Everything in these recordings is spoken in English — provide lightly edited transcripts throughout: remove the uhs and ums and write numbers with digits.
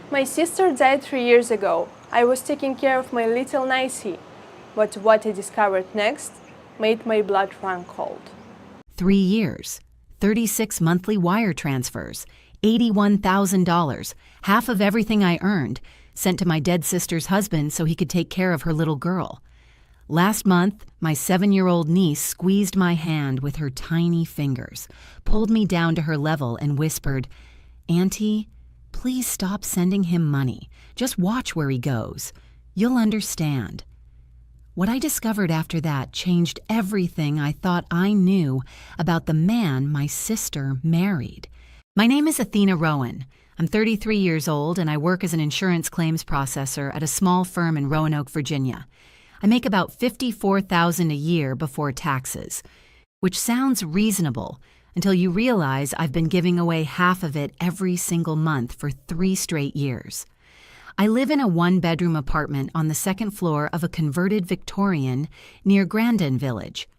My sister died 3 years ago. I was taking care of my little Nicey. But what I discovered next made my blood run cold. 3 years, 36 monthly wire transfers, $81,000, half of everything I earned, sent to my dead sister's husband so he could take care of her little girl. Last month, my 7-year-old niece squeezed my hand with her tiny fingers, pulled me down to her level and whispered, "Auntie, please stop sending him money. Just watch where he goes. You'll understand." What I discovered after that changed everything I thought I knew about the man my sister married. My name is Athena Rowan. I'm 33 years old and I work as an insurance claims processor at a small firm in Roanoke, Virginia. I make about $54,000 a year before taxes, which sounds reasonable until you realize I've been giving away half of it every single month for 3 straight years. I live in a 1-bedroom apartment on the 2nd floor of a converted Victorian near Grandin Village.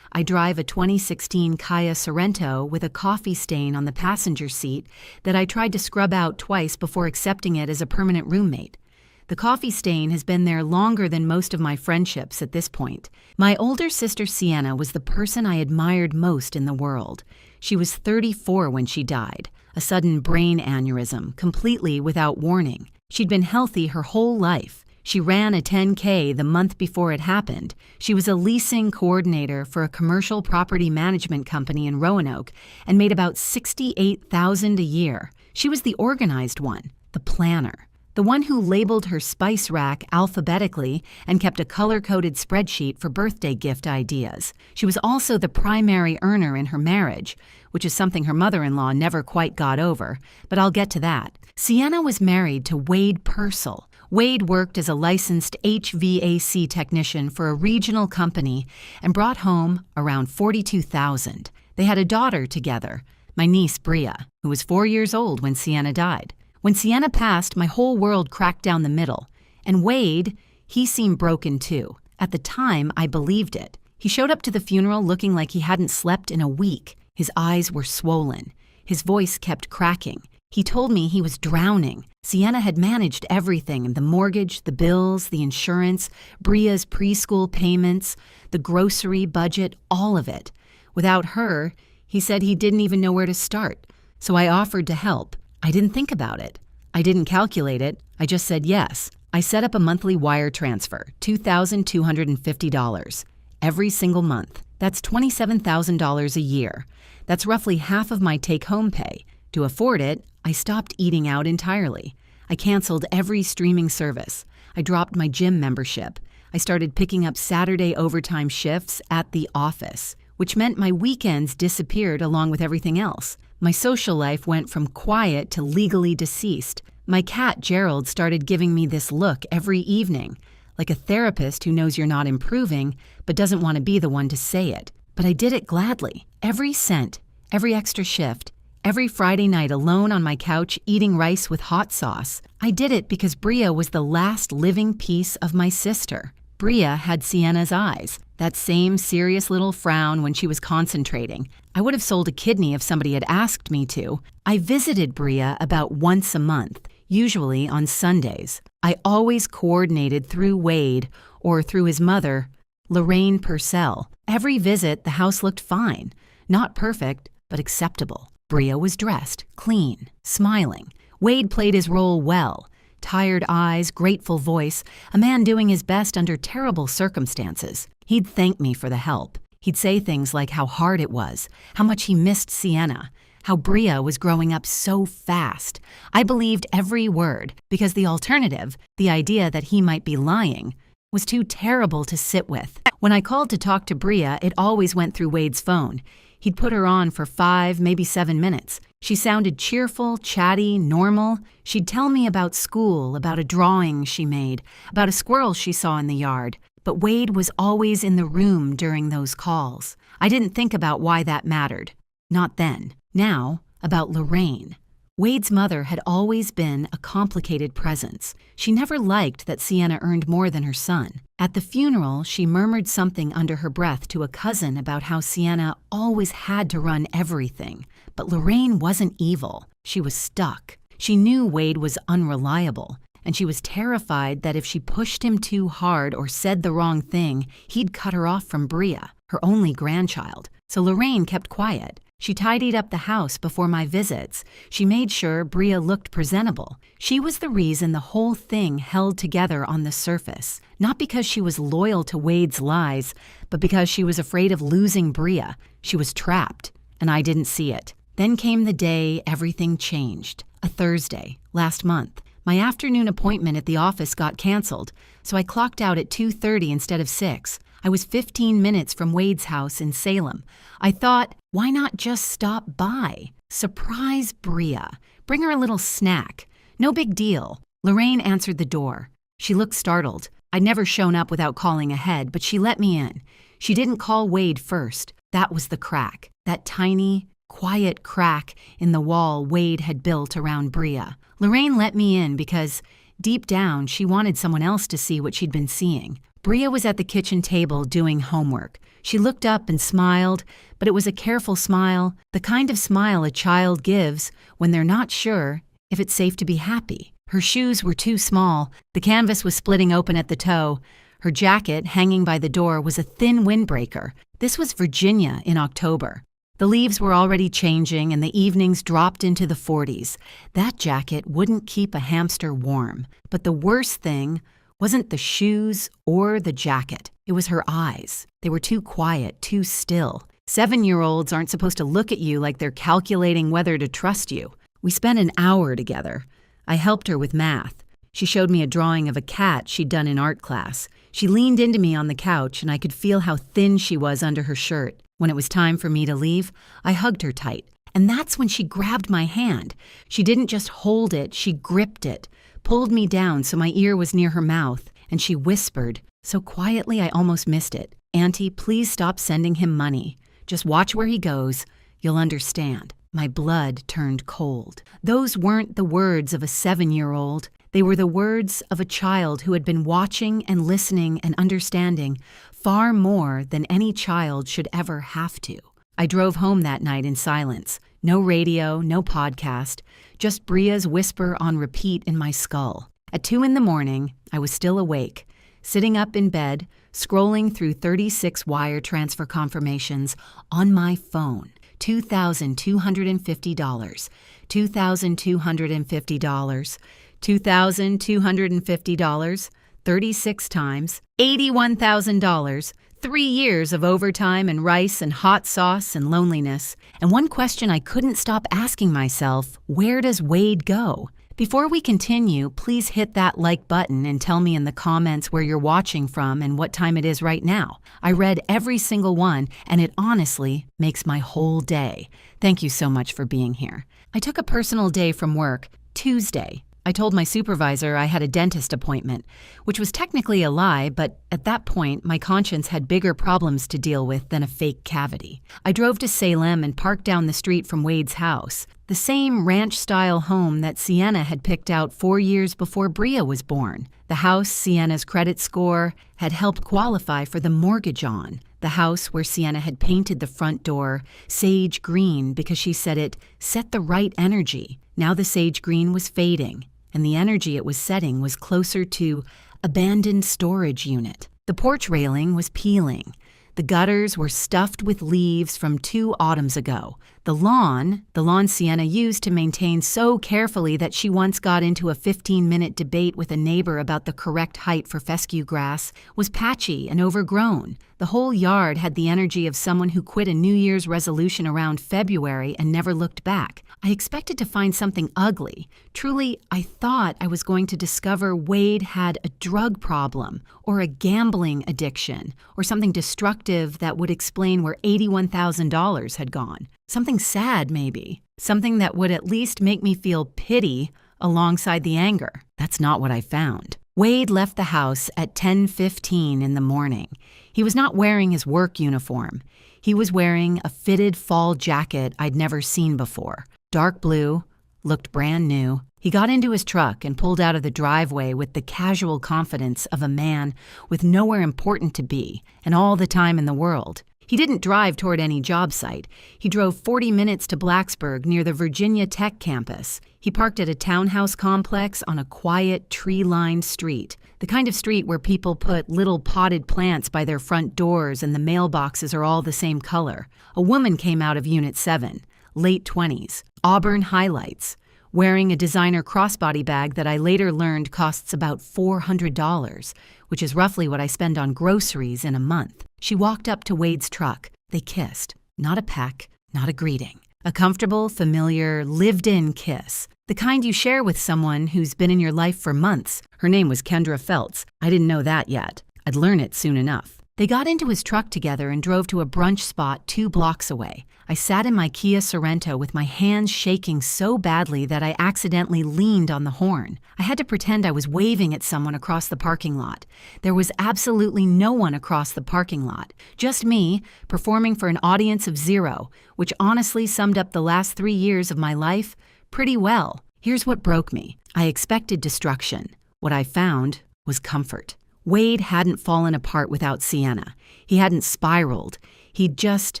I drive a 2016 Kia Sorento with a coffee stain on the passenger seat that I tried to scrub out twice before accepting it as a permanent roommate. The coffee stain has been there longer than most of my friendships at this point. My older sister Sienna was the person I admired most in the world. She was 34 when she died, a sudden brain aneurysm, completely without warning. She'd been healthy her whole life. She ran a 10K the month before it happened. She was a leasing coordinator for a commercial property management company in Roanoke and made about $68,000 a year. She was the organized one, the planner, the one who labeled her spice rack alphabetically and kept a color-coded spreadsheet for birthday gift ideas. She was also the primary earner in her marriage, which is something her mother-in-law never quite got over, but I'll get to that. Sienna was married to Wade Purcell. Wade worked as a licensed HVAC technician for a regional company and brought home around $42,000. They had a daughter together, my niece Bria, who was 4 years old when Sienna died. When Sienna passed, my whole world cracked down the middle. And Wade, he seemed broken too. At the time, I believed it. He showed up to the funeral looking like he hadn't slept in a week. His eyes were swollen. His voice kept cracking. He told me he was drowning. Sienna had managed everything, the mortgage, the bills, the insurance, Bria's preschool payments, the grocery budget, all of it. Without her, he said he didn't even know where to start. So I offered to help. I didn't think about it. I didn't calculate it. I just said yes. I set up a monthly wire transfer, $2,250, every single month. That's $27,000 a year. That's roughly half of my take-home pay. To afford it, I stopped eating out entirely. I canceled every streaming service. I dropped my gym membership. I started picking up Saturday overtime shifts at the office, which meant my weekends disappeared along with everything else. My social life went from quiet to legally deceased. My cat Gerald started giving me this look every evening, like a therapist who knows you're not improving but doesn't want to be the one to say it. But I did it gladly. Every cent, every extra shift, every Friday night alone on my couch eating rice with hot sauce. I did it because Bria was the last living piece of my sister. Bria had Sienna's eyes, that same serious little frown when she was concentrating. I would have sold a kidney if somebody had asked me to. I visited Bria about once a month, usually on Sundays. I always coordinated through Wade or through his mother, Lorraine Purcell. Every visit, the house looked fine. Not perfect, but acceptable. Bria was dressed, clean, smiling. Wade played his role well. Tired eyes, grateful voice, a man doing his best under terrible circumstances. He'd thank me for the help. He'd say things like how hard it was, how much he missed Sienna, how Bria was growing up so fast. I believed every word because the alternative, the idea that he might be lying, was too terrible to sit with. When I called to talk to Bria, it always went through Wade's phone. He'd put her on for 5, maybe 7 minutes. She sounded cheerful, chatty, normal. She'd tell me about school, about a drawing she made, about a squirrel she saw in the yard. But Wade was always in the room during those calls. I didn't think about why that mattered. Not then. Now, about Lorraine. Wade's mother had always been a complicated presence. She never liked that Sienna earned more than her son. At the funeral, she murmured something under her breath to a cousin about how Sienna always had to run everything. But Lorraine wasn't evil. She was stuck. She knew Wade was unreliable, and she was terrified that if she pushed him too hard or said the wrong thing, he'd cut her off from Bria, her only grandchild. So Lorraine kept quiet. She tidied up the house before my visits. She made sure Bria looked presentable. She was the reason the whole thing held together on the surface, not because she was loyal to Wade's lies, but because she was afraid of losing Bria. She was trapped, and I didn't see it. Then came the day everything changed. A Thursday, last month. My afternoon appointment at the office got canceled, so I clocked out at 2:30 instead of 6. I was 15 minutes from Wade's house in Salem. I thought, why not just stop by? Surprise Bria. Bring her a little snack. No big deal. Lorraine answered the door. She looked startled. I'd never shown up without calling ahead, but she let me in. She didn't call Wade first. That was the crack. That tiny, quiet crack in the wall Wade had built around Bria. Lorraine let me in because, deep down, she wanted someone else to see what she'd been seeing. Bria was at the kitchen table doing homework. She looked up and smiled, but it was a careful smile, the kind of smile a child gives when they're not sure if it's safe to be happy. Her shoes were too small. The canvas was splitting open at the toe. Her jacket, hanging by the door, was a thin windbreaker. This was Virginia in October. The leaves were already changing and the evenings dropped into the 40s. That jacket wouldn't keep a hamster warm. But the worst thing wasn't the shoes or the jacket. It was her eyes. They were too quiet, too still. 7-year-olds aren't supposed to look at you like they're calculating whether to trust you. We spent an hour together. I helped her with math. She showed me a drawing of a cat she'd done in art class. She leaned into me on the couch, and I could feel how thin she was under her shirt. When it was time for me to leave, I hugged her tight. And that's when she grabbed my hand. She didn't just hold it, she gripped it, pulled me down so my ear was near her mouth, and she whispered, so quietly I almost missed it, "Auntie, please stop sending him money. Just watch where he goes. You'll understand." My blood turned cold. Those weren't the words of a 7-year-old. They were the words of a child who had been watching and listening and understanding far more than any child should ever have to. I drove home that night in silence. No radio, no podcast, just Bria's whisper on repeat in my skull. At 2 a.m, I was still awake, sitting up in bed, scrolling through 36 wire transfer confirmations on my phone. $2,250, $2,250, $2,250, 36 times, $81,000, 3 years of overtime and rice and hot sauce and loneliness. And one question I couldn't stop asking myself, where does Wade go? Before we continue, please hit that like button and tell me in the comments where you're watching from and what time it is right now. I read every single one, and it honestly makes my whole day. Thank you so much for being here. I took a personal day from work, Tuesday. I told my supervisor I had a dentist appointment, which was technically a lie, but at that point, my conscience had bigger problems to deal with than a fake cavity. I drove to Salem and parked down the street from Wade's house, the same ranch-style home that Sienna had picked out 4 years before Bria was born. The house Sienna's credit score had helped qualify for the mortgage on. The house where Sienna had painted the front door sage green because she said it set the right energy. Now the sage green was fading, and the energy it was setting was closer to abandoned storage unit. The porch railing was peeling. The gutters were stuffed with leaves from 2 autumns ago. The lawn Sienna used to maintain so carefully that she once got into a 15-minute debate with a neighbor about the correct height for fescue grass, was patchy and overgrown. The whole yard had the energy of someone who quit a New Year's resolution around February and never looked back. I expected to find something ugly. Truly, I thought I was going to discover Wade had a drug problem or a gambling addiction or something destructive that would explain where $81,000 had gone. Something sad, maybe. Something that would at least make me feel pity alongside the anger. That's not what I found. Wade left the house at 10:15 in the morning. He was not wearing his work uniform. He was wearing a fitted fall jacket I'd never seen before. Dark blue, looked brand new. He got into his truck and pulled out of the driveway with the casual confidence of a man with nowhere important to be and all the time in the world. He didn't drive toward any job site. He drove 40 minutes to Blacksburg near the Virginia Tech campus. He parked at a townhouse complex on a quiet, tree-lined street, the kind of street where people put little potted plants by their front doors and the mailboxes are all the same color. A woman came out of Unit 7, late 20s, auburn highlights, wearing a designer crossbody bag that I later learned costs about $400, which is roughly what I spend on groceries in a month. She walked up to Wade's truck. They kissed. Not a peck, not a greeting. A comfortable, familiar, lived-in kiss. The kind you share with someone who's been in your life for months. Her name was Kendra Feltz. I didn't know that yet. I'd learn it soon enough. They got into his truck together and drove to a brunch spot 2 blocks away. I sat in my Kia Sorento with my hands shaking so badly that I accidentally leaned on the horn. I had to pretend I was waving at someone across the parking lot. There was absolutely no one across the parking lot. Just me, performing for an audience of 0, which honestly summed up the last 3 years of my life pretty well. Here's what broke me. I expected destruction. What I found was comfort. Wade hadn't fallen apart without Sienna. He hadn't spiraled. He'd just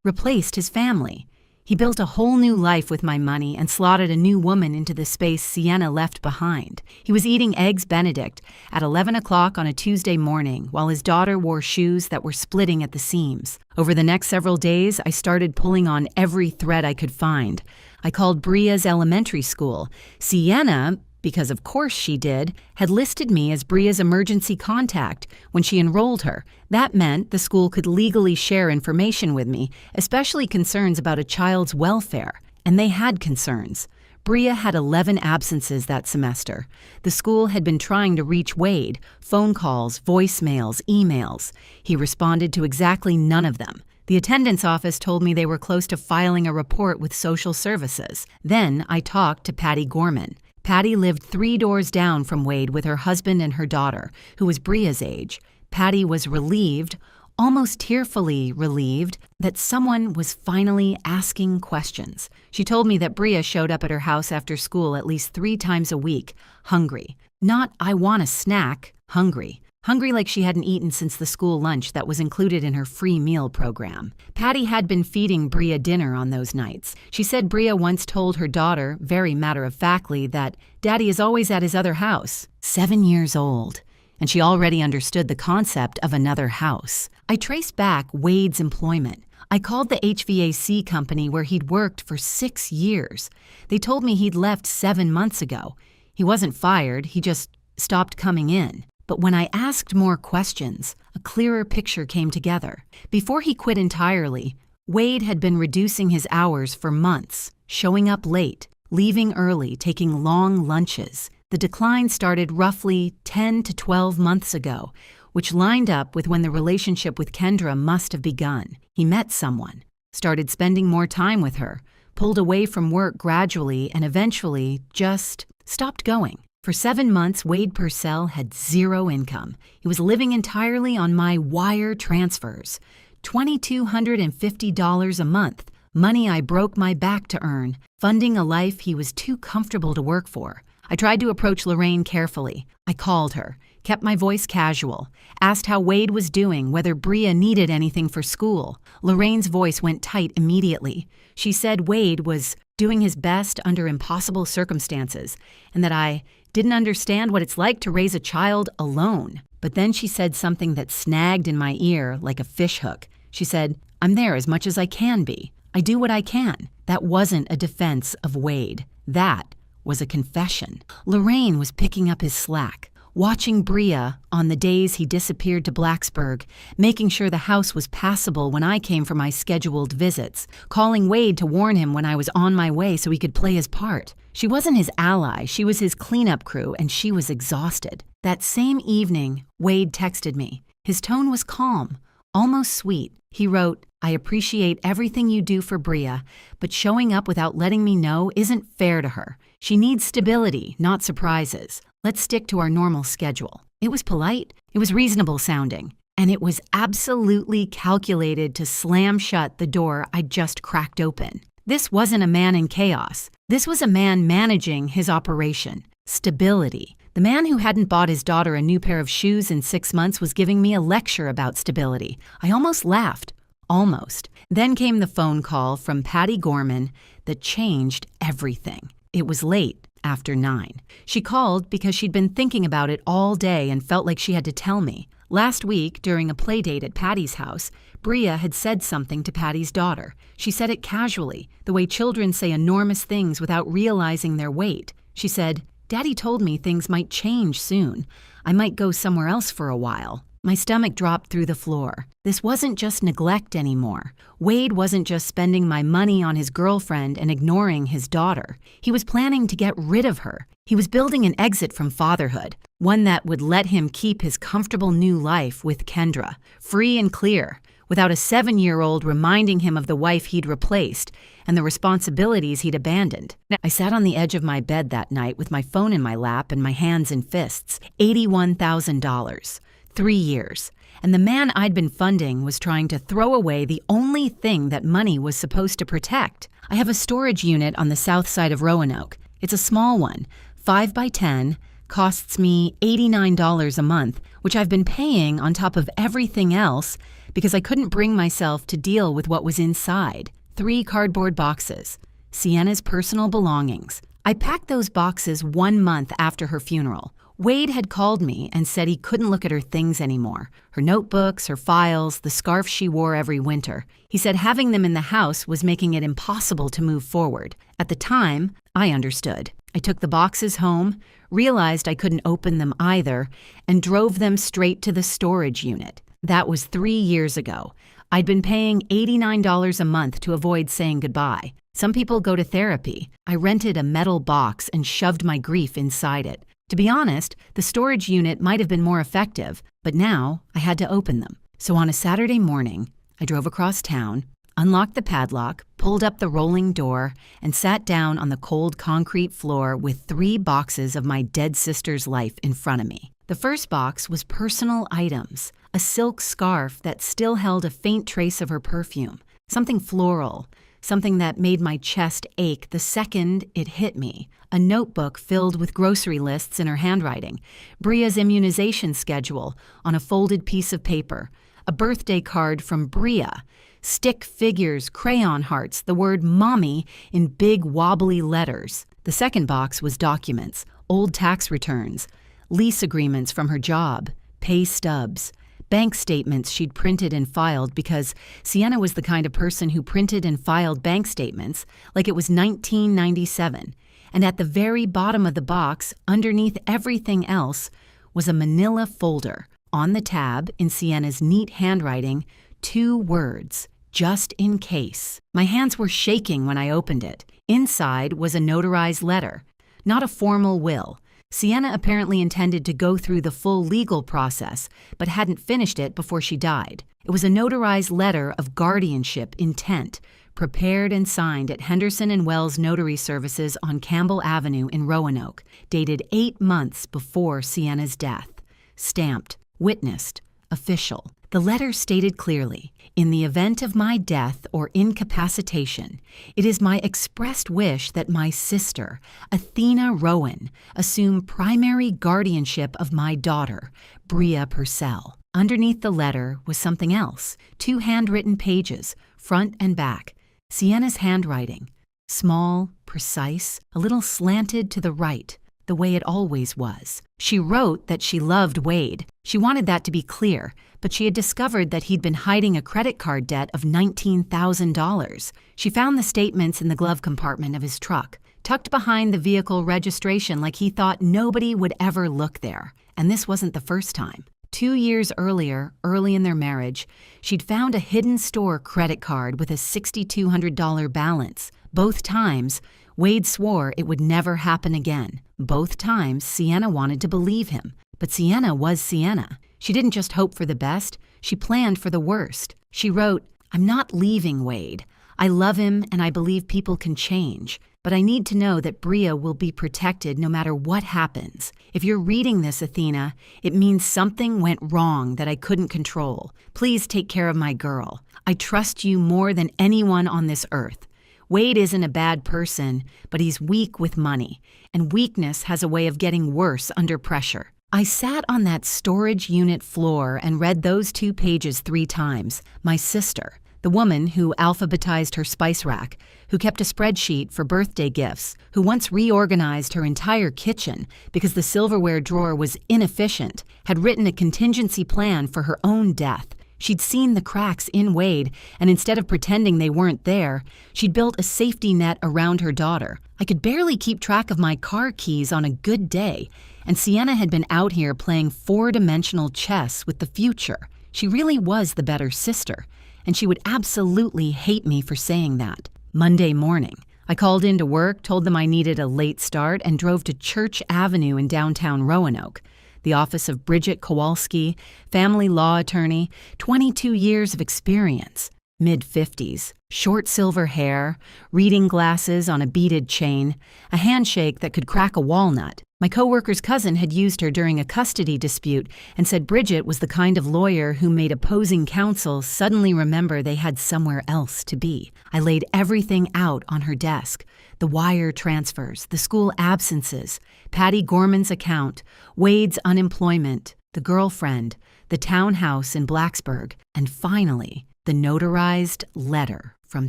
replaced his family. He built a whole new life with my money and slotted a new woman into the space Sienna left behind. He was eating Eggs Benedict at 11 o'clock on a Tuesday morning while his daughter wore shoes that were splitting at the seams. Over the next several days, I started pulling on every thread I could find. I called Bria's elementary school. Sienna, because of course she did, had listed me as Bria's emergency contact when she enrolled her. That meant the school could legally share information with me, especially concerns about a child's welfare. And they had concerns. Bria had 11 absences that semester. The school had been trying to reach Wade, phone calls, voicemails, emails. He responded to exactly none of them. The attendance office told me they were close to filing a report with social services. Then I talked to Patty Gorman. Patty lived 3 doors down from Wade with her husband and her daughter, who was Bria's age. Patty was relieved, almost tearfully relieved, that someone was finally asking questions. She told me that Bria showed up at her house after school at least 3 times a week, hungry. Not, I want a snack, hungry. Hungry like she hadn't eaten since the school lunch that was included in her free meal program. Patty had been feeding Bria dinner on those nights. She said Bria once told her daughter, very matter-of-factly, that Daddy is always at his other house. 7 years old. And she already understood the concept of another house. I traced back Wade's employment. I called the HVAC company where he'd worked for 6 years. They told me he'd left 7 months ago. He wasn't fired, he just stopped coming in. But when I asked more questions, a clearer picture came together. Before he quit entirely, Wade had been reducing his hours for months, showing up late, leaving early, taking long lunches. The decline started roughly 10 to 12 months ago, which lined up with when the relationship with Kendra must have begun. He met someone, started spending more time with her, pulled away from work gradually, and eventually just stopped going. For 7 months, Wade Purcell had 0 income. He was living entirely on my wire transfers, $2,250 a month, money I broke my back to earn, funding a life he was too comfortable to work for. I tried to approach Lorraine carefully. I called her, kept my voice casual, asked how Wade was doing, whether Bria needed anything for school. Lorraine's voice went tight immediately. She said Wade was doing his best under impossible circumstances, and that I didn't understand what it's like to raise a child alone. But then she said something that snagged in my ear like a fishhook. She said, I'm there as much as I can be. I do what I can. That wasn't a defense of Wade. That was a confession. Lorraine was picking up his slack, watching Bria on the days he disappeared to Blacksburg, making sure the house was passable when I came for my scheduled visits, calling Wade to warn him when I was on my way so he could play his part. She wasn't his ally, she was his cleanup crew, and she was exhausted. That same evening, Wade texted me. His tone was calm, almost sweet. He wrote, I appreciate everything you do for Bria, but showing up without letting me know isn't fair to her. She needs stability, not surprises. Let's stick to our normal schedule. It was polite, it was reasonable sounding, and it was absolutely calculated to slam shut the door I'd just cracked open. This wasn't a man in chaos. This was a man managing his operation. Stability. The man who hadn't bought his daughter a new pair of shoes in 6 months was giving me a lecture about stability. I almost laughed. Almost. Then came the phone call from Patty Gorman that changed everything. It was late, after 9. She called because she'd been thinking about it all day and felt like she had to tell me. Last week, during a play date at Patty's house, Bria had said something to Patty's daughter. She said it casually, the way children say enormous things without realizing their weight. She said, "Daddy told me things might change soon. I might go somewhere else for a while." My stomach dropped through the floor. This wasn't just neglect anymore. Wade wasn't just spending my money on his girlfriend and ignoring his daughter. He was planning to get rid of her. He was building an exit from fatherhood, one that would let him keep his comfortable new life with Kendra, free and clear, without a 7-year-old reminding him of the wife he'd replaced and the responsibilities he'd abandoned. I sat on the edge of my bed that night with my phone in my lap and my hands in fists. $81,000. 3 years. And the man I'd been funding was trying to throw away the only thing that money was supposed to protect. I have a storage unit on the south side of Roanoke. It's a small one, 5 by 10, costs me $89 a month, which I've been paying on top of everything else because I couldn't bring myself to deal with what was inside. 3 cardboard boxes, Sienna's personal belongings. I packed those boxes 1 month after her funeral. Wade had called me and said he couldn't look at her things anymore. Her notebooks, her files, the scarf she wore every winter. He said having them in the house was making it impossible to move forward. At the time, I understood. I took the boxes home, realized I couldn't open them either, and drove them straight to the storage unit. That was 3 years ago. I'd been paying $89 a month to avoid saying goodbye. Some people go to therapy. I rented a metal box and shoved my grief inside it. To be honest, the storage unit might have been more effective, but now I had to open them. So on a Saturday morning, I drove across town, unlocked the padlock, pulled up the rolling door, and sat down on the cold concrete floor with 3 boxes of my dead sister's life in front of me. The first box was personal items, a silk scarf that still held a faint trace of her perfume, something floral, something that made my chest ache the second it hit me. A notebook filled with grocery lists in her handwriting, Bria's immunization schedule on a folded piece of paper, a birthday card from Bria, stick figures, crayon hearts, the word mommy in big wobbly letters. The second box was documents, old tax returns, lease agreements from her job, pay stubs, bank statements she'd printed and filed because Sienna was the kind of person who printed and filed bank statements like it was 1997. And at the very bottom of the box, underneath everything else, was a manila folder. On the tab, in Sienna's neat handwriting, 2 words, "just in case." My hands were shaking when I opened it. Inside was a notarized letter, not a formal will. Sienna apparently intended to go through the full legal process, but hadn't finished it before she died. It was a notarized letter of guardianship intent, prepared and signed at Henderson and Wells Notary Services on Campbell Avenue in Roanoke, dated 8 months before Sienna's death. Stamped, witnessed, official. The letter stated clearly, "In the event of my death or incapacitation, it is my expressed wish that my sister, Athena Rowan, assume primary guardianship of my daughter, Bria Purcell." Underneath the letter was something else, 2 handwritten pages, front and back. Sienna's handwriting, small, precise, a little slanted to the right, the way it always was. She wrote that she loved Wade. She wanted that to be clear, but she had discovered that he'd been hiding a credit card debt of $19,000. She found the statements in the glove compartment of his truck, tucked behind the vehicle registration like he thought nobody would ever look there. And this wasn't the first time. 2 years earlier, early in their marriage, she'd found a hidden store credit card with a $6,200 balance. Both times, Wade swore it would never happen again. Both times, Sienna wanted to believe him. But Sienna was Sienna. She didn't just hope for the best, she planned for the worst. She wrote, "I'm not leaving Wade. I love him and I believe people can change. But I need to know that Bria will be protected no matter what happens. If you're reading this, Athena, it means something went wrong that I couldn't control. Please take care of my girl. I trust you more than anyone on this earth. Wade isn't a bad person, but he's weak with money, and weakness has a way of getting worse under pressure." I sat on that storage unit floor and read those 2 pages 3 times. My sister, The woman who alphabetized her spice rack, who kept a spreadsheet for birthday gifts, who once reorganized her entire kitchen because the silverware drawer was inefficient, had written a contingency plan for her own death. She'd seen the cracks in Wade, and instead of pretending they weren't there, she'd built a safety net around her daughter. I could barely keep track of my car keys on a good day, and Sienna had been out here playing four-dimensional chess with the future. She really was the better sister, and she would absolutely hate me for saying that. Monday morning, I called into work, told them I needed a late start, and drove to Church Avenue in downtown Roanoke, the office of Bridget Kowalski, family law attorney, 22 years of experience, mid-50s, short silver hair, reading glasses on a beaded chain, a handshake that could crack a walnut. My coworker's cousin had used her during a custody dispute and said Bridget was the kind of lawyer who made opposing counsel suddenly remember they had somewhere else to be. I laid everything out on her desk. The wire transfers, the school absences, Patty Gorman's account, Wade's unemployment, the girlfriend, the townhouse in Blacksburg, and finally, the notarized letter from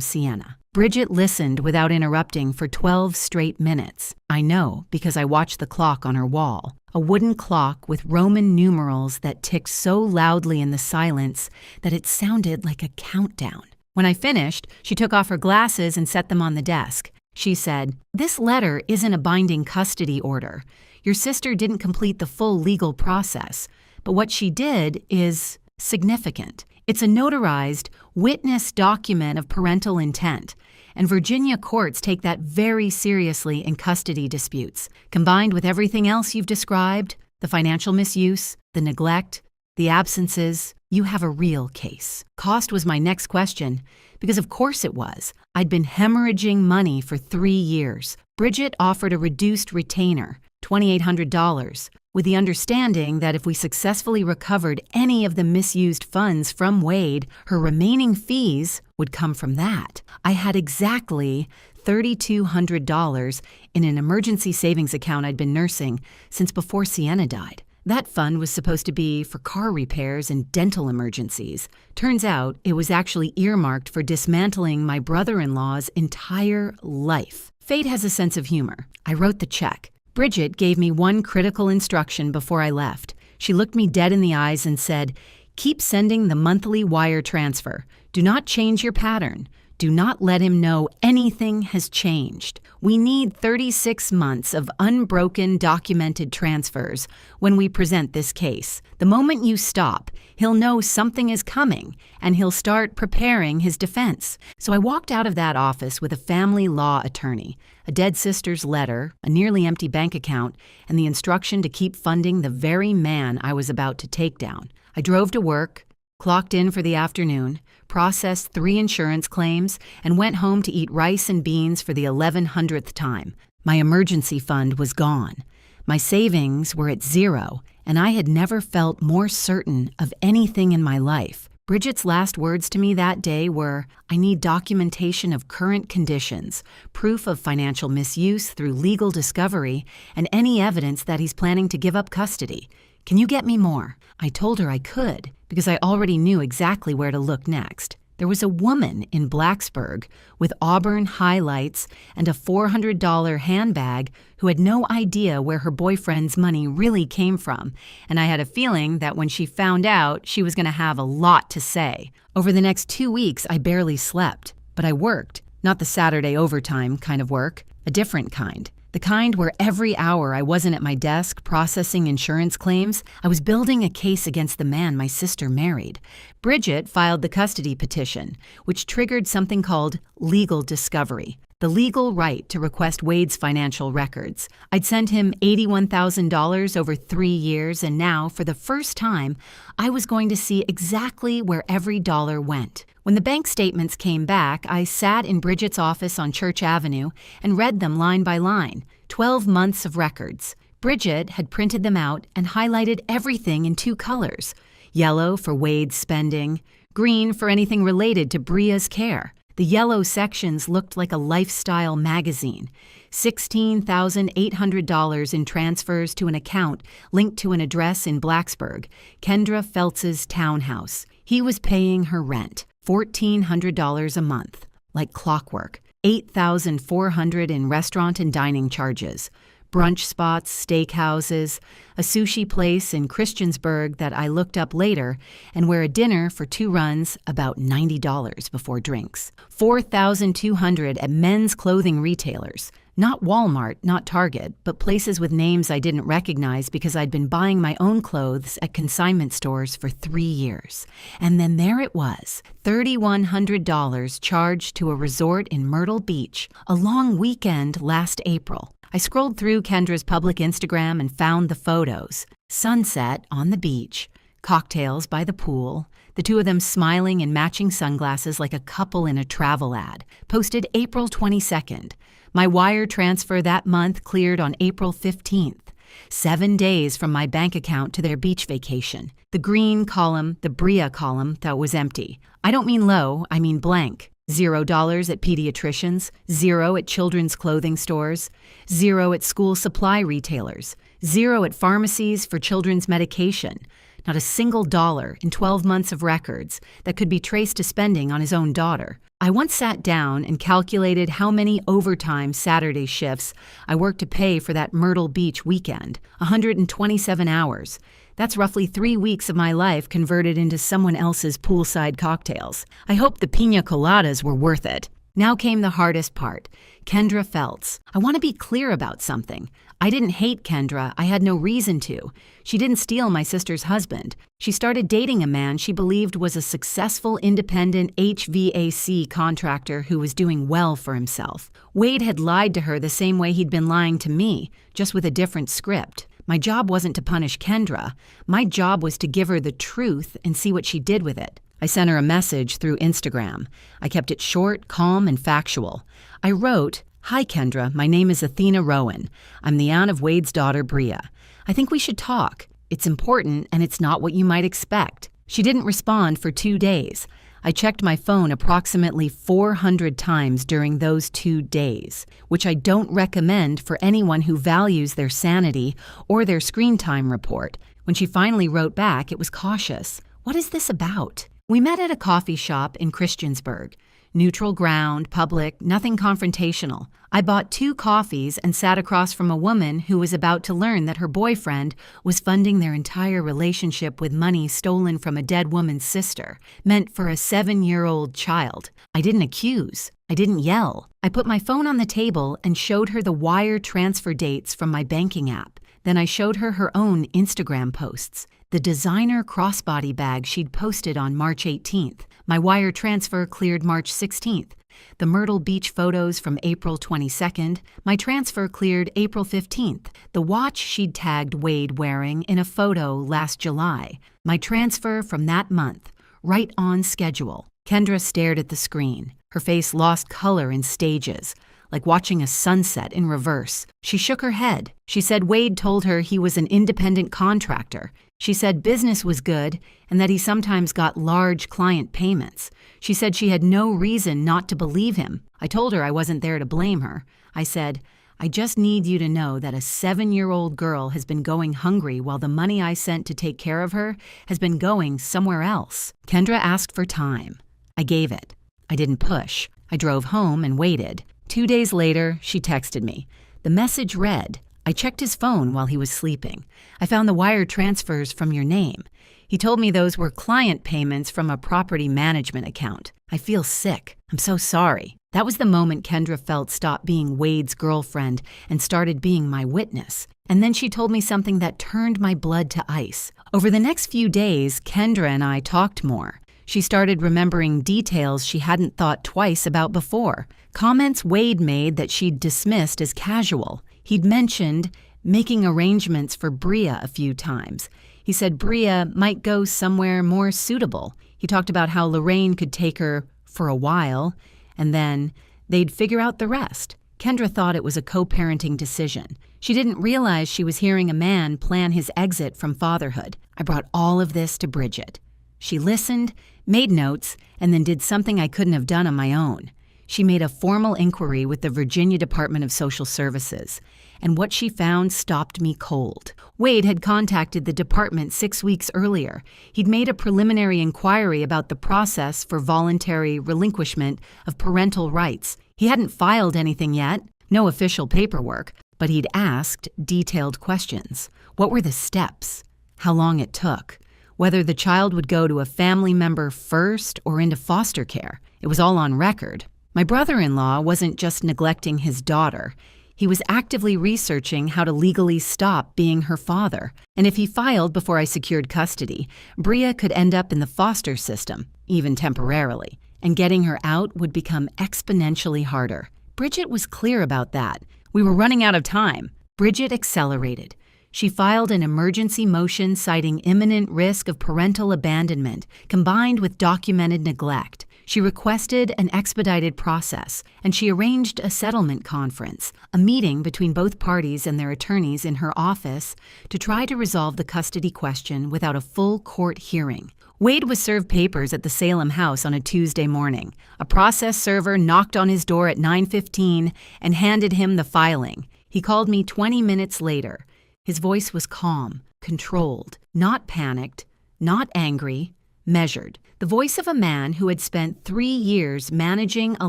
Sienna. Bridget listened without interrupting for 12 straight minutes. I know because I watched the clock on her wall, a wooden clock with Roman numerals that ticked so loudly in the silence that it sounded like a countdown. When I finished, she took off her glasses and set them on the desk. She said, "This letter isn't a binding custody order. Your sister didn't complete the full legal process, but what she did is significant. It's a notarized, witness document of parental intent, and Virginia courts take that very seriously in custody disputes. Combined with everything else you've described, the financial misuse, the neglect, the absences, you have a real case." Cost was my next question, because of course it was. I'd been hemorrhaging money for 3 years. Bridget offered a reduced retainer, $2,800, with the understanding that if we successfully recovered any of the misused funds from Wade, her remaining fees would come from that. I had exactly $3,200 in an emergency savings account I'd been nursing since before Sienna died. That fund was supposed to be for car repairs and dental emergencies. Turns out it was actually earmarked for dismantling my brother-in-law's entire life. Fate has a sense of humor. I wrote the check. Bridget gave me one critical instruction before I left. She looked me dead in the eyes and said, "Keep sending the monthly wire transfer. Do not change your pattern. Do not let him know anything has changed. We need 36 months of unbroken documented transfers when we present this case. The moment you stop, he'll know something is coming, and he'll start preparing his defense." So I walked out of that office with a family law attorney, a dead sister's letter, a nearly empty bank account, and the instruction to keep funding the very man I was about to take down. I drove to work, clocked in for the afternoon, processed 3 insurance claims, and went home to eat rice and beans for the 1100th time. My emergency fund was gone. My savings were at 0, and I had never felt more certain of anything in my life. Bridget's last words to me that day were, "I need documentation of current conditions, proof of financial misuse through legal discovery, and any evidence that he's planning to give up custody. Can you get me more?" I told her I could, because I already knew exactly where to look next. There was a woman in Blacksburg with auburn highlights and a $400 handbag who had no idea where her boyfriend's money really came from, and I had a feeling that when she found out, she was going to have a lot to say. Over the next 2 weeks, I barely slept, but I worked. Not the Saturday overtime kind of work, a different kind. The kind where every hour I wasn't at my desk processing insurance claims, I was building a case against the man my sister married. Bridget filed the custody petition, which triggered something called legal discovery, the legal right to request Wade's financial records. I'd sent him $81,000 over 3 years, and now, for the first time, I was going to see exactly where every dollar went. When the bank statements came back, I sat in Bridget's office on Church Avenue and read them line by line, 12 months of records. Bridget had printed them out and highlighted everything in 2 colors, yellow for Wade's spending, green for anything related to Bria's care. The yellow sections looked like a lifestyle magazine. $16,800 in transfers to an account linked to an address in Blacksburg, Kendra Feltz's townhouse. He was paying her rent. $1,400 a month, like clockwork. $8,400 in restaurant and dining charges, brunch spots, steakhouses, a sushi place in Christiansburg that I looked up later, and where a dinner for 2 runs about $90 before drinks. $4,200 at men's clothing retailers. Not Walmart, not Target, but places with names I didn't recognize because I'd been buying my own clothes at consignment stores for 3 years. And then there it was, $3,100 charged to a resort in Myrtle Beach, a long weekend last April. I scrolled through Kendra's public Instagram and found the photos. Sunset on the beach, cocktails by the pool, the two of them smiling in matching sunglasses like a couple in a travel ad. Posted April 22nd. My wire transfer that month cleared on April 15th. 7 days from my bank account to their beach vacation. The green column, the Bria column, that was empty. I don't mean low, I mean blank. $0 at pediatricians, 0 at children's clothing stores, 0 at school supply retailers, 0 at pharmacies for children's medication. Not a single dollar in 12 months of records that could be traced to spending on his own daughter. I once sat down and calculated how many overtime Saturday shifts I worked to pay for that Myrtle Beach weekend, 127 hours. That's roughly 3 weeks of my life converted into someone else's poolside cocktails. I hope the pina coladas were worth it. Now came the hardest part. Kendra Feltz. I want to be clear about something. I didn't hate Kendra. I had no reason to. She didn't steal my sister's husband. She started dating a man she believed was a successful independent HVAC contractor who was doing well for himself. Wade had lied to her the same way he'd been lying to me, just with a different script. My job wasn't to punish Kendra. My job was to give her the truth and see what she did with it. I sent her a message through Instagram. I kept it short, calm, and factual. I wrote, "Hi Kendra, my name is Athena Rowan. I'm the aunt of Wade's daughter, Bria. I think we should talk. It's important and it's not what you might expect." She didn't respond for 2 days. I checked my phone approximately 400 times during those 2 days, which I don't recommend for anyone who values their sanity or their screen time report. When she finally wrote back, it was cautious. What is this about? We met at a coffee shop in Christiansburg. Neutral ground, public, nothing confrontational. I bought 2 coffees and sat across from a woman who was about to learn that her boyfriend was funding their entire relationship with money stolen from a dead woman's sister, meant for a 7-year-old child. I didn't accuse. I didn't yell. I put my phone on the table and showed her the wire transfer dates from my banking app. Then I showed her her own Instagram posts. The designer crossbody bag she'd posted on March 18th. My wire transfer cleared March 16th. The Myrtle Beach photos from April 22nd. My transfer cleared April 15th. The watch she'd tagged Wade wearing in a photo last July. My transfer from that month. Right on schedule. Kendra stared at the screen. Her face lost color in stages, like watching a sunset in reverse. She shook her head. She said Wade told her he was an independent contractor. She said business was good and that he sometimes got large client payments. She said she had no reason not to believe him. I told her I wasn't there to blame her. I said, "I just need you to know that a 7-year-old girl has been going hungry while the money I sent to take care of her has been going somewhere else." Kendra asked for time. I gave it. I didn't push. I drove home and waited. 2 days later, she texted me. The message read, "I checked his phone while he was sleeping. I found the wire transfers from your name. He told me those were client payments from a property management account. I feel sick. I'm so sorry." That was the moment Kendra Feltz stopped being Wade's girlfriend and started being my witness. And then she told me something that turned my blood to ice. Over the next few days, Kendra and I talked more. She started remembering details she hadn't thought twice about before. Comments Wade made that she'd dismissed as casual. He'd mentioned making arrangements for Bria a few times. He said Bria might go somewhere more suitable. He talked about how Lorraine could take her for a while, and then they'd figure out the rest. Kendra thought it was a co-parenting decision. She didn't realize she was hearing a man plan his exit from fatherhood. I brought all of this to Bridget. She listened, made notes, and then did something I couldn't have done on my own. She made a formal inquiry with the Virginia Department of Social Services, and what she found stopped me cold. Wade had contacted the department 6 weeks earlier. He'd made a preliminary inquiry about the process for voluntary relinquishment of parental rights. He hadn't filed anything yet, no official paperwork, but he'd asked detailed questions. What were the steps? How long it took? Whether the child would go to a family member first or into foster care. It was all on record. My brother-in-law wasn't just neglecting his daughter. He was actively researching how to legally stop being her father. And if he filed before I secured custody, Bria could end up in the foster system, even temporarily. And getting her out would become exponentially harder. Bridget was clear about that. We were running out of time. Bridget accelerated. She filed an emergency motion citing imminent risk of parental abandonment combined with documented neglect. She requested an expedited process, and she arranged a settlement conference, a meeting between both parties and their attorneys in her office to try to resolve the custody question without a full court hearing. Wade was served papers at the Salem house on a Tuesday morning. A process server knocked on his door at 9:15 and handed him the filing. He called me 20 minutes later. His voice was calm, controlled, not panicked, not angry, measured. The voice of a man who had spent 3 years managing a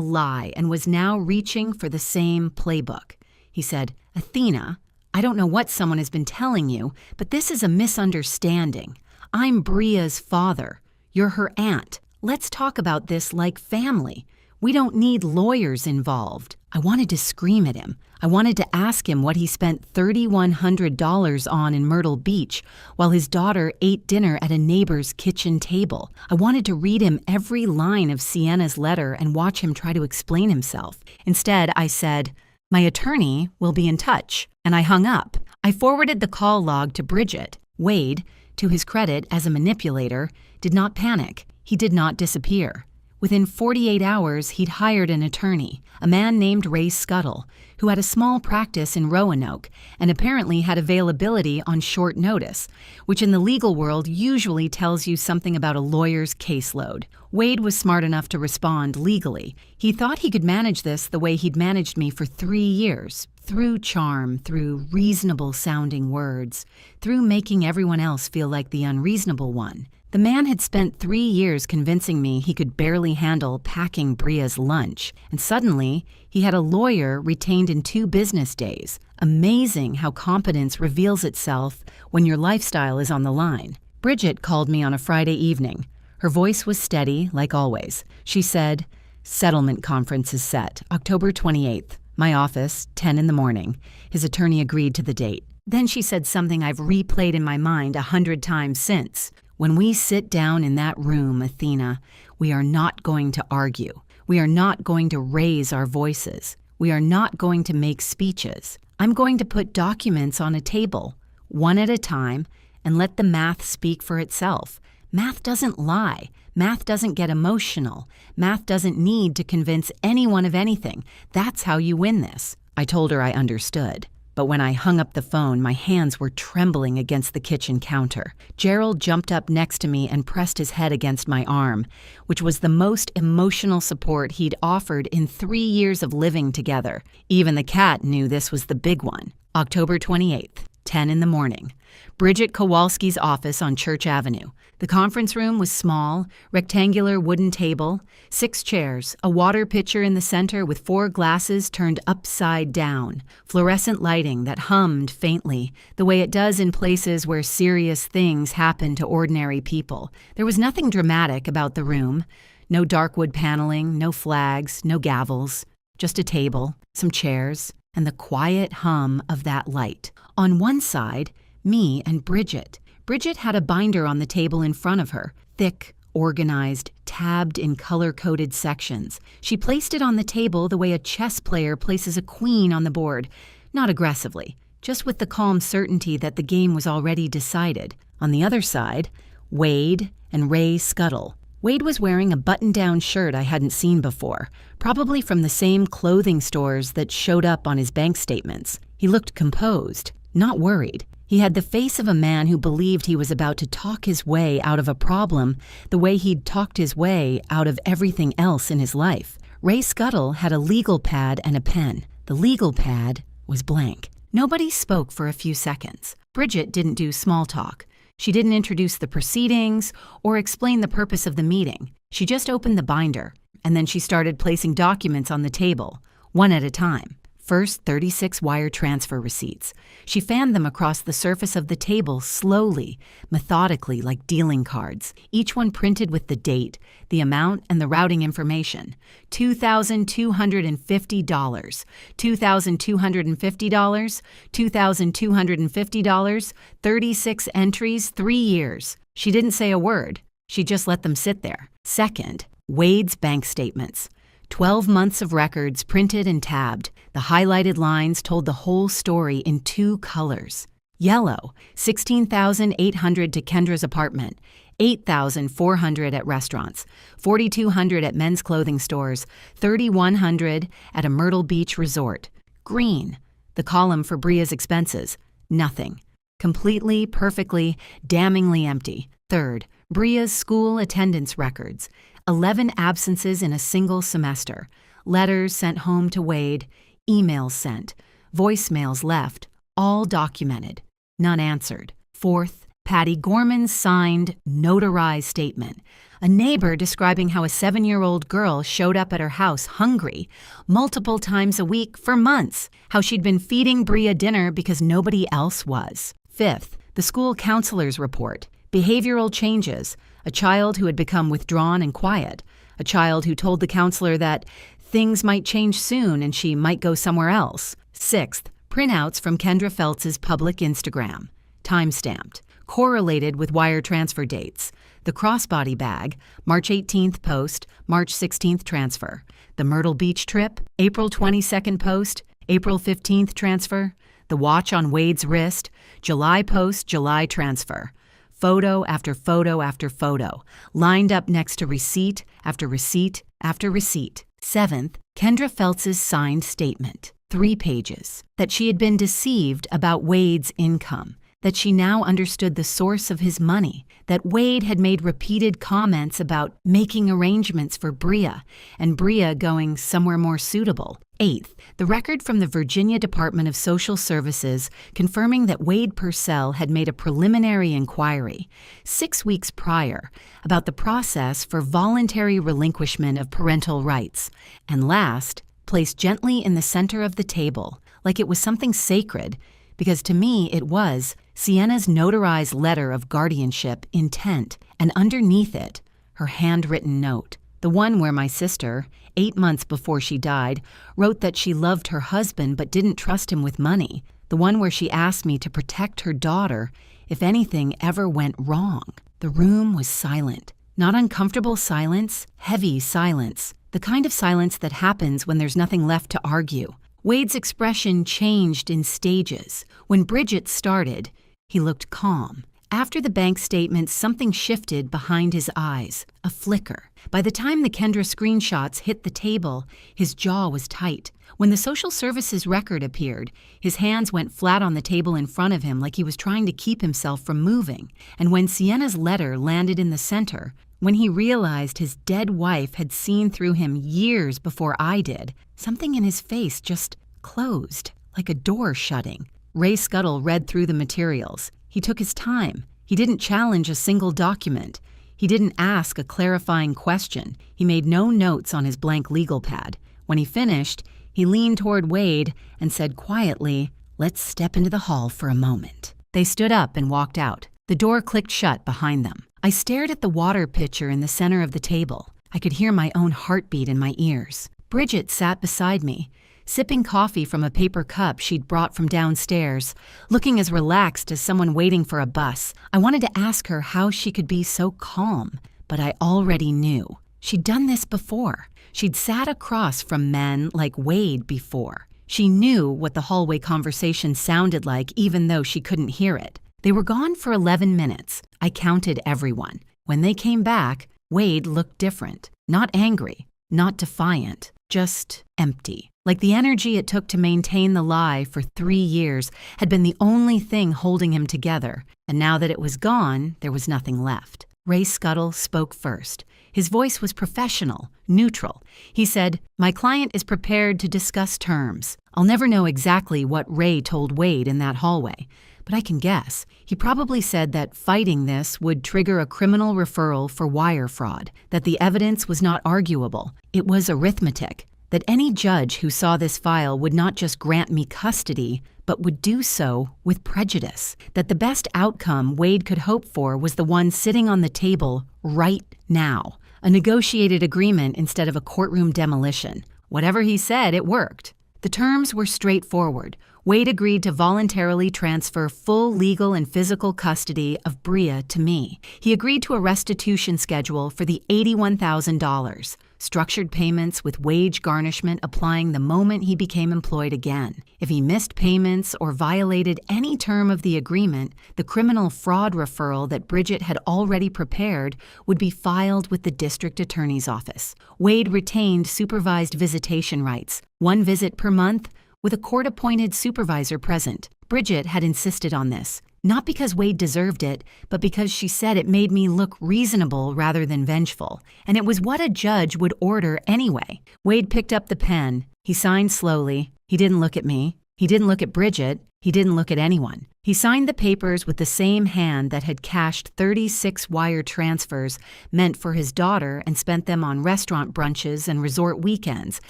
lie and was now reaching for the same playbook. He said, "Athena, I don't know what someone has been telling you, but this is a misunderstanding. I'm Bria's father. You're her aunt. Let's talk about this like family. We don't need lawyers involved." I wanted to scream at him. I wanted to ask him what he spent $3,100 on in Myrtle Beach while his daughter ate dinner at a neighbor's kitchen table. I wanted to read him every line of Sienna's letter and watch him try to explain himself. Instead, I said, "My attorney will be in touch," and I hung up. I forwarded the call log to Bridget. Wade, to his credit as a manipulator, did not panic. He did not disappear. Within 48 hours, he'd hired an attorney, a man named Ray Scuttle, who had a small practice in Roanoke and apparently had availability on short notice, which in the legal world usually tells you something about a lawyer's caseload. Wade was smart enough to respond legally. He thought he could manage this the way he'd managed me for 3 years, through charm, through reasonable-sounding words, through making everyone else feel like the unreasonable one. The man had spent 3 years convincing me he could barely handle packing Bria's lunch, and suddenly he had a lawyer retained in 2 business days. Amazing how competence reveals itself when your lifestyle is on the line. Bridget called me on a Friday evening. Her voice was steady, like always. She said, "Settlement conference is set, October 28th. My office, 10 in the morning." His attorney agreed to the date. Then she said something I've replayed in my mind 100 times since. "When we sit down in that room, Athena, we are not going to argue. We are not going to raise our voices. We are not going to make speeches. I'm going to put documents on a table, one at a time, and let the math speak for itself. Math doesn't lie. Math doesn't get emotional. Math doesn't need to convince anyone of anything. That's how you win this." I told her I understood. But when I hung up the phone, my hands were trembling against the kitchen counter. Gerald jumped up next to me and pressed his head against my arm, which was the most emotional support he'd offered in 3 years of living together. Even the cat knew this was the big one. October 28th, 10 in the morning. Bridget Kowalski's office on Church Avenue. The conference room was small, rectangular wooden table, 6 chairs, a water pitcher in the center with 4 glasses turned upside down, fluorescent lighting that hummed faintly, the way it does in places where serious things happen to ordinary people. There was nothing dramatic about the room. No dark wood paneling, no flags, no gavels, just a table, some chairs, and the quiet hum of that light. On one side, me and Bridget. Bridget had a binder on the table in front of her, thick, organized, tabbed in color-coded sections. She placed it on the table the way a chess player places a queen on the board, not aggressively, just with the calm certainty that the game was already decided. On the other side, Wade and Ray Scuttle. Wade was wearing a button-down shirt I hadn't seen before, probably from the same clothing stores that showed up on his bank statements. He looked composed, not worried. He had the face of a man who believed he was about to talk his way out of a problem the way he'd talked his way out of everything else in his life. Ray Scuttle had a legal pad and a pen. The legal pad was blank. Nobody spoke for a few seconds. Bridget didn't do small talk. She didn't introduce the proceedings or explain the purpose of the meeting. She just opened the binder, and then she started placing documents on the table, one at a time. First, 36 wire transfer receipts. She fanned them across the surface of the table slowly, methodically, like dealing cards, each one printed with the date, the amount, and the routing information. $2,250, $2,250, $2,250, 36 entries, 3 years. She didn't say a word. She just let them sit there. Second, Wade's bank statements. 12 months of records printed and tabbed. The highlighted lines told the whole story in 2 colors. Yellow, $16,800 to Kendra's apartment, $8,400 at restaurants, $4,200 at men's clothing stores, $3,100 at a Myrtle Beach resort. Green, the column for Bria's expenses, nothing. Completely, perfectly, damningly empty. Third, Bria's school attendance records. 11 absences in a single semester. Letters sent home to Wade, emails sent, voicemails left, all documented, none answered. Fourth, Patty Gorman's signed, notarized statement. A neighbor describing how a 7-year-old girl showed up at her house hungry multiple times a week for months, how she'd been feeding Bria dinner because nobody else was. Fifth, the school counselor's report. Behavioral changes. A child who had become withdrawn and quiet. A child who told the counselor that things might change soon and she might go somewhere else. Sixth, printouts from Kendra Feltz's public Instagram. Time-stamped. Correlated with wire transfer dates. The crossbody bag, March 18th post, March 16th transfer. The Myrtle Beach trip, April 22nd post, April 15th transfer. The watch on Wade's wrist, July post, July transfer. Photo after photo after photo, lined up next to receipt after receipt after receipt. Seventh, Kendra Feltz's signed statement, 3 pages, that she had been deceived about Wade's income, that she now understood the source of his money, that Wade had made repeated comments about making arrangements for Bria, and Bria going somewhere more suitable. Eighth, the record from the Virginia Department of Social Services confirming that Wade Purcell had made a preliminary inquiry 6 weeks prior about the process for voluntary relinquishment of parental rights. And last, placed gently in the center of the table, like it was something sacred, because to me it was, Sienna's notarized letter of guardianship intent, and underneath it, her handwritten note. The one where my sister, 8 months before she died, wrote that she loved her husband but didn't trust him with money. The one where she asked me to protect her daughter if anything ever went wrong. The room was silent. Not uncomfortable silence, heavy silence. The kind of silence that happens when there's nothing left to argue. Wade's expression changed in stages. When Bridget started, he looked calm. After the bank statement, something shifted behind his eyes, a flicker. By the time the Kendra screenshots hit the table, his jaw was tight. When the social services record appeared, his hands went flat on the table in front of him like he was trying to keep himself from moving. And when Sienna's letter landed in the center, when he realized his dead wife had seen through him years before I did, something in his face just closed, like a door shutting. Ray Scuttle read through the materials. He took his time. He didn't challenge a single document. He didn't ask a clarifying question. He made no notes on his blank legal pad. When he finished, he leaned toward Wade and said quietly, "Let's step into the hall for a moment." They stood up and walked out. The door clicked shut behind them. I stared at the water pitcher in the center of the table. I could hear my own heartbeat in my ears. Bridget sat beside me, sipping coffee from a paper cup she'd brought from downstairs, looking as relaxed as someone waiting for a bus. I wanted to ask her how she could be so calm, but I already knew. She'd done this before. She'd sat across from men like Wade before. She knew what the hallway conversation sounded like even though she couldn't hear it. They were gone for 11 minutes. I counted everyone. When they came back, Wade looked different. Not angry, not defiant, just empty. Like the energy it took to maintain the lie for 3 years had been the only thing holding him together, and now that it was gone, there was nothing left. Ray Scuttle spoke first. His voice was professional, neutral. He said, "My client is prepared to discuss terms." I'll never know exactly what Ray told Wade in that hallway, but I can guess. He probably said that fighting this would trigger a criminal referral for wire fraud, that the evidence was not arguable. It was arithmetic, that any judge who saw this file would not just grant me custody, but would do so with prejudice, that the best outcome Wade could hope for was the one sitting on the table right now, a negotiated agreement instead of a courtroom demolition. Whatever he said, it worked. The terms were straightforward. Wade agreed to voluntarily transfer full legal and physical custody of Bria to me. He agreed to a restitution schedule for the $81,000, structured payments with wage garnishment applying the moment he became employed again. If he missed payments or violated any term of the agreement, the criminal fraud referral that Bridget had already prepared would be filed with the district attorney's office. Wade retained supervised visitation rights, 1 visit per month, with a court-appointed supervisor present. Bridget had insisted on this, not because Wade deserved it, but because she said it made me look reasonable rather than vengeful, and it was what a judge would order anyway. Wade picked up the pen. He signed slowly. He didn't look at me. He didn't look at Bridget. He didn't look at anyone. He signed the papers with the same hand that had cashed 36 wire transfers meant for his daughter and spent them on restaurant brunches and resort weekends,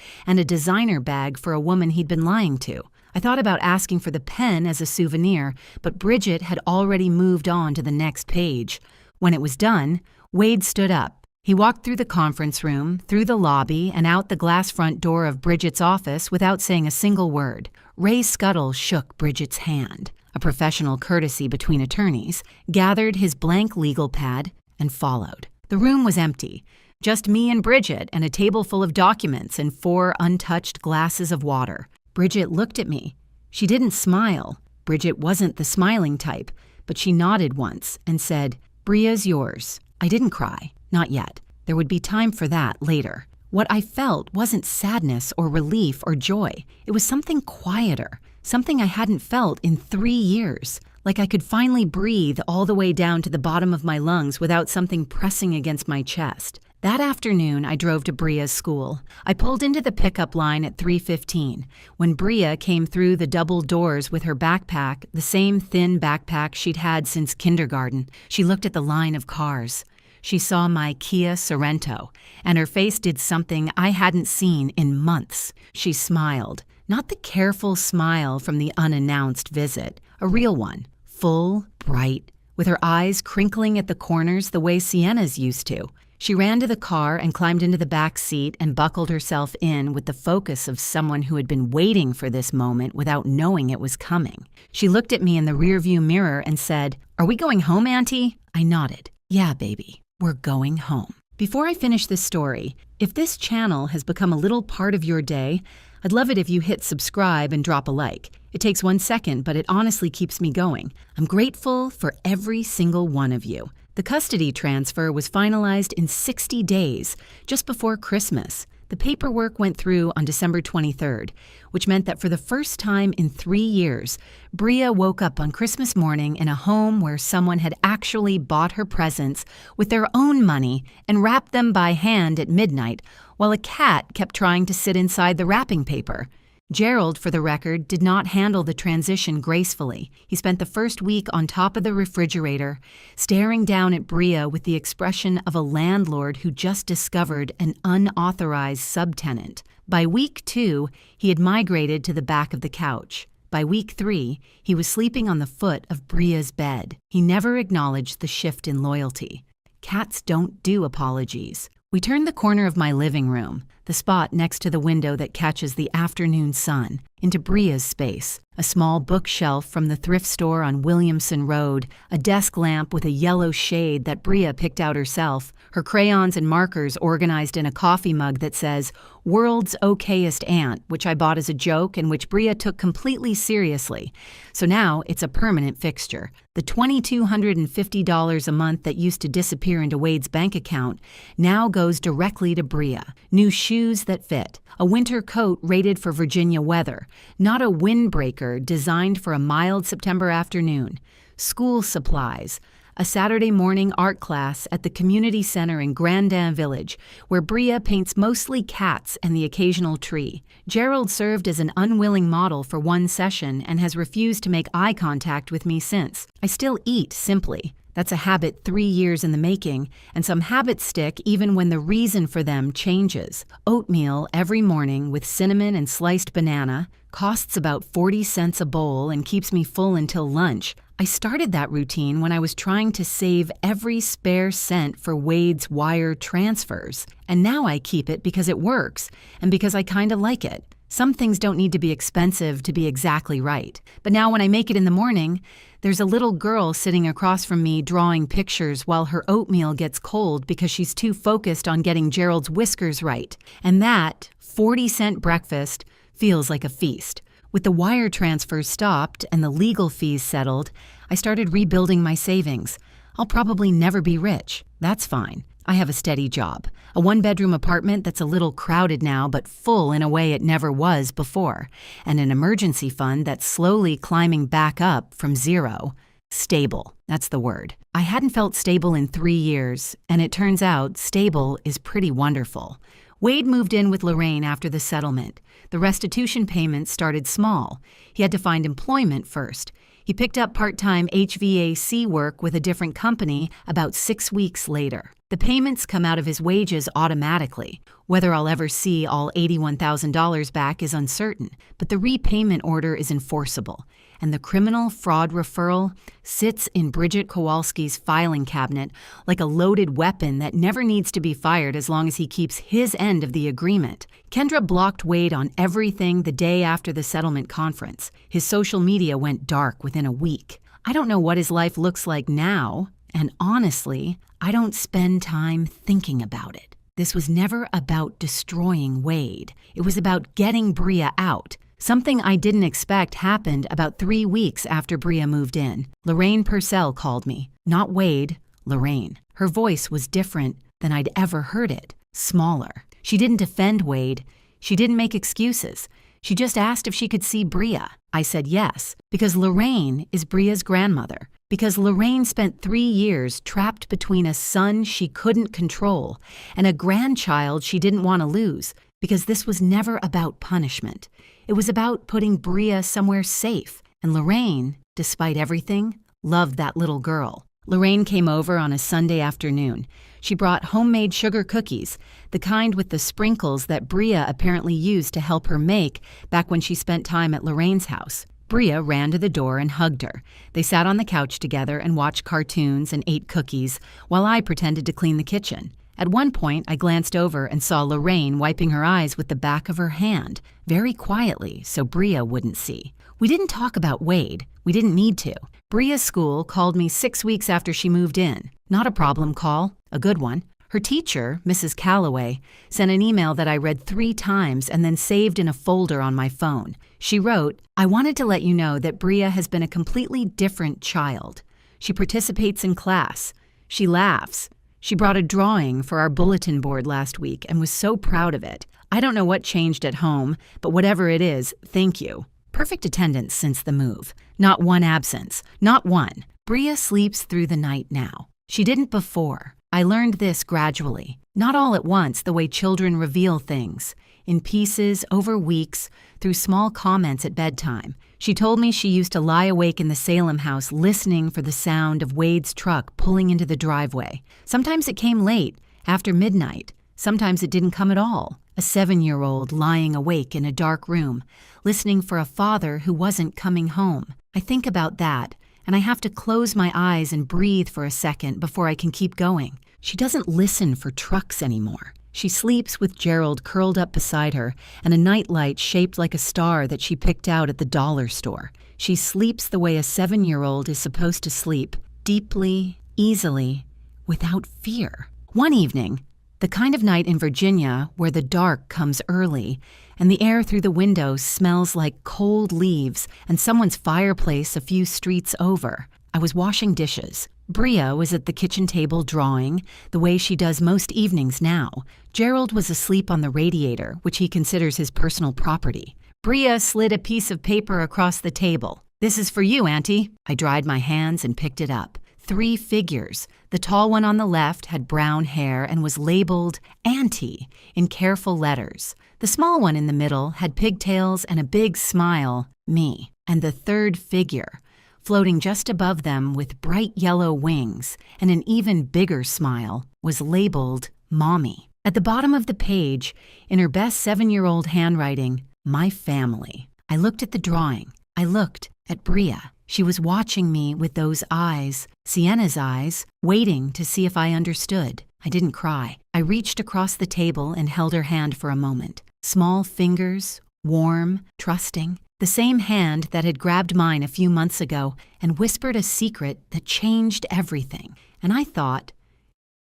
and a designer bag for a woman he'd been lying to. I thought about asking for the pen as a souvenir, but Bridget had already moved on to the next page. When it was done, Wade stood up. He walked through the conference room, through the lobby, and out the glass front door of Bridget's office without saying a single word. Ray Scuttle shook Bridget's hand, a professional courtesy between attorneys, gathered his blank legal pad, and followed. The room was empty. Just me and Bridget and a table full of documents and 4 untouched glasses of water. Bridget looked at me. She didn't smile. Bridget wasn't the smiling type, but she nodded once and said, "Bria's yours." I didn't cry. Not yet. There would be time for that later. What I felt wasn't sadness or relief or joy. It was something quieter, something I hadn't felt in 3 years, like I could finally breathe all the way down to the bottom of my lungs without something pressing against my chest. That afternoon, I drove to Bria's school. I pulled into the pickup line at 3:15. When Bria came through the double doors with her backpack, the same thin backpack she'd had since kindergarten, she looked at the line of cars. She saw my Kia Sorento, and her face did something I hadn't seen in months. She smiled, not the careful smile from the unannounced visit, a real one, full, bright, with her eyes crinkling at the corners the way Sienna's used to. She ran to the car and climbed into the back seat and buckled herself in with the focus of someone who had been waiting for this moment without knowing it was coming. She looked at me in the rearview mirror and said, "Are we going home, Auntie?" I nodded. "Yeah, baby. We're going home." Before I finish this story, if this channel has become a little part of your day, I'd love it if you hit subscribe and drop a like. It takes 1 second, but it honestly keeps me going. I'm grateful for every single one of you. The custody transfer was finalized in 60 days, just before Christmas. The paperwork went through on December 23rd, which meant that for the first time in 3 years, Bria woke up on Christmas morning in a home where someone had actually bought her presents with their own money and wrapped them by hand at midnight, while a cat kept trying to sit inside the wrapping paper. Gerald, for the record, did not handle the transition gracefully. He spent the first week on top of the refrigerator, staring down at Bria with the expression of a landlord who just discovered an unauthorized subtenant. By week 2, he had migrated to the back of the couch. By week 3, he was sleeping on the foot of Bria's bed. He never acknowledged the shift in loyalty. Cats don't do apologies. We turned the corner of my living room, the spot next to the window that catches the afternoon sun, into Bria's space. A small bookshelf from the thrift store on Williamson Road, a desk lamp with a yellow shade that Bria picked out herself, her crayons and markers organized in a coffee mug that says, "World's Okayest Aunt," which I bought as a joke and which Bria took completely seriously. So now it's a permanent fixture. The $2,250 a month that used to disappear into Wade's bank account now goes directly to Bria. New shoes that fit, a winter coat rated for Virginia weather, not a windbreaker designed for a mild September afternoon, school supplies, a Saturday morning art class at the community center in Grandin Village, where Bria paints mostly cats and the occasional tree. Gerald served as an unwilling model for one session and has refused to make eye contact with me since. I still eat simply. That's a habit 3 years in the making, and some habits stick even when the reason for them changes. Oatmeal every morning with cinnamon and sliced banana costs about 40 cents a bowl and keeps me full until lunch. I started that routine when I was trying to save every spare cent for Wade's wire transfers, and now I keep it because it works and because I kinda like it. Some things don't need to be expensive to be exactly right. But now when I make it in the morning, there's a little girl sitting across from me drawing pictures while her oatmeal gets cold because she's too focused on getting Gerald's whiskers right. And that 40-cent breakfast feels like a feast. With the wire transfers stopped and the legal fees settled, I started rebuilding my savings. I'll probably never be rich. That's fine. I have a steady job, a one-bedroom apartment that's a little crowded now but full in a way it never was before, and an emergency fund that's slowly climbing back up from zero. Stable, that's the word. I hadn't felt stable in 3 years, and it turns out stable is pretty wonderful. Wade moved in with Lorraine after the settlement. The restitution payments started small. He had to find employment first. He picked up part-time HVAC work with a different company about 6 weeks later. The payments come out of his wages automatically. Whether I'll ever see all $81,000 back is uncertain, but the repayment order is enforceable, and the criminal fraud referral sits in Bridget Kowalski's filing cabinet like a loaded weapon that never needs to be fired as long as he keeps his end of the agreement. Kendra blocked Wade on everything the day after the settlement conference. His social media went dark within a week. I don't know what his life looks like now, and honestly, I don't spend time thinking about it. This was never about destroying Wade. It was about getting Bria out. Something I didn't expect happened about 3 weeks after Bria moved in. Lorraine Purcell called me. Not Wade, Lorraine. Her voice was different than I'd ever heard it. Smaller. She didn't defend Wade. She didn't make excuses. She just asked if she could see Bria. I said yes, because Lorraine is Bria's grandmother. Because Lorraine spent 3 years trapped between a son she couldn't control and a grandchild she didn't want to lose. Because this was never about punishment. It was about putting Bria somewhere safe. And Lorraine, despite everything, loved that little girl. Lorraine came over on a Sunday afternoon. She brought homemade sugar cookies, the kind with the sprinkles that Bria apparently used to help her make back when she spent time at Lorraine's house. Bria ran to the door and hugged her. They sat on the couch together and watched cartoons and ate cookies while I pretended to clean the kitchen. At one point, I glanced over and saw Lorraine wiping her eyes with the back of her hand, very quietly so Bria wouldn't see. We didn't talk about Wade. We didn't need to. Bria's school called me 6 weeks after she moved in. Not a problem call, a good one. Her teacher, Mrs. Calloway, sent an email that I read 3 times and then saved in a folder on my phone. She wrote, "I wanted to let you know that Bria has been a completely different child. She participates in class. She laughs. She brought a drawing for our bulletin board last week and was so proud of it. I don't know what changed at home, but whatever it is, thank you. Perfect attendance since the move. Not one absence. Not one. Bria sleeps through the night now. She didn't before. I learned this gradually. Not all at once, the way children reveal things. In pieces, over weeks, through small comments at bedtime. She told me she used to lie awake in the Salem house listening for the sound of Wade's truck pulling into the driveway. Sometimes it came late, after midnight. Sometimes it didn't come at all. A 7-year-old lying awake in a dark room, listening for a father who wasn't coming home. I think about that, and I have to close my eyes and breathe for a second before I can keep going. She doesn't listen for trucks anymore. She sleeps with Gerald curled up beside her and a nightlight shaped like a star that she picked out at the dollar store. She sleeps the way a 7-year-old is supposed to sleep, deeply, easily, without fear. One evening, the kind of night in Virginia where the dark comes early and the air through the window smells like cold leaves and someone's fireplace a few streets over, I was washing dishes. Bria was at the kitchen table drawing, the way she does most evenings now. Gerald was asleep on the radiator, which he considers his personal property. Bria slid a piece of paper across the table. "This is for you, Auntie." I dried my hands and picked it up. 3 figures. The tall one on the left had brown hair and was labeled Auntie in careful letters. The small one in the middle had pigtails and a big smile, me. And the third figure, floating just above them with bright yellow wings and an even bigger smile, was labeled Mommy. At the bottom of the page, in her best 7-year-old handwriting, my family. I looked at the drawing. I looked at Bria. She was watching me with those eyes, Sienna's eyes, waiting to see if I understood. I didn't cry. I reached across the table and held her hand for a moment. Small fingers, warm, trusting. The same hand that had grabbed mine a few months ago and whispered a secret that changed everything. And I thought,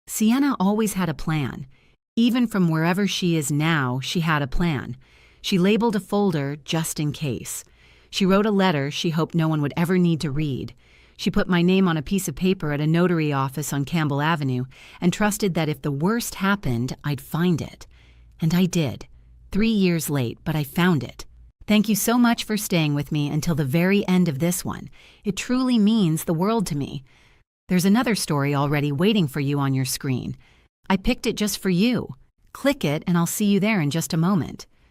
Sienna always had a plan. Even from wherever she is now, she had a plan. She labeled a folder just in case. She wrote a letter she hoped no one would ever need to read. She put my name on a piece of paper at a notary office on Campbell Avenue and trusted that if the worst happened, I'd find it. And I did. 3 years late, but I found it. Thank you so much for staying with me until the very end of this one. It truly means the world to me. There's another story already waiting for you on your screen. I picked it just for you. Click it and I'll see you there in just a moment.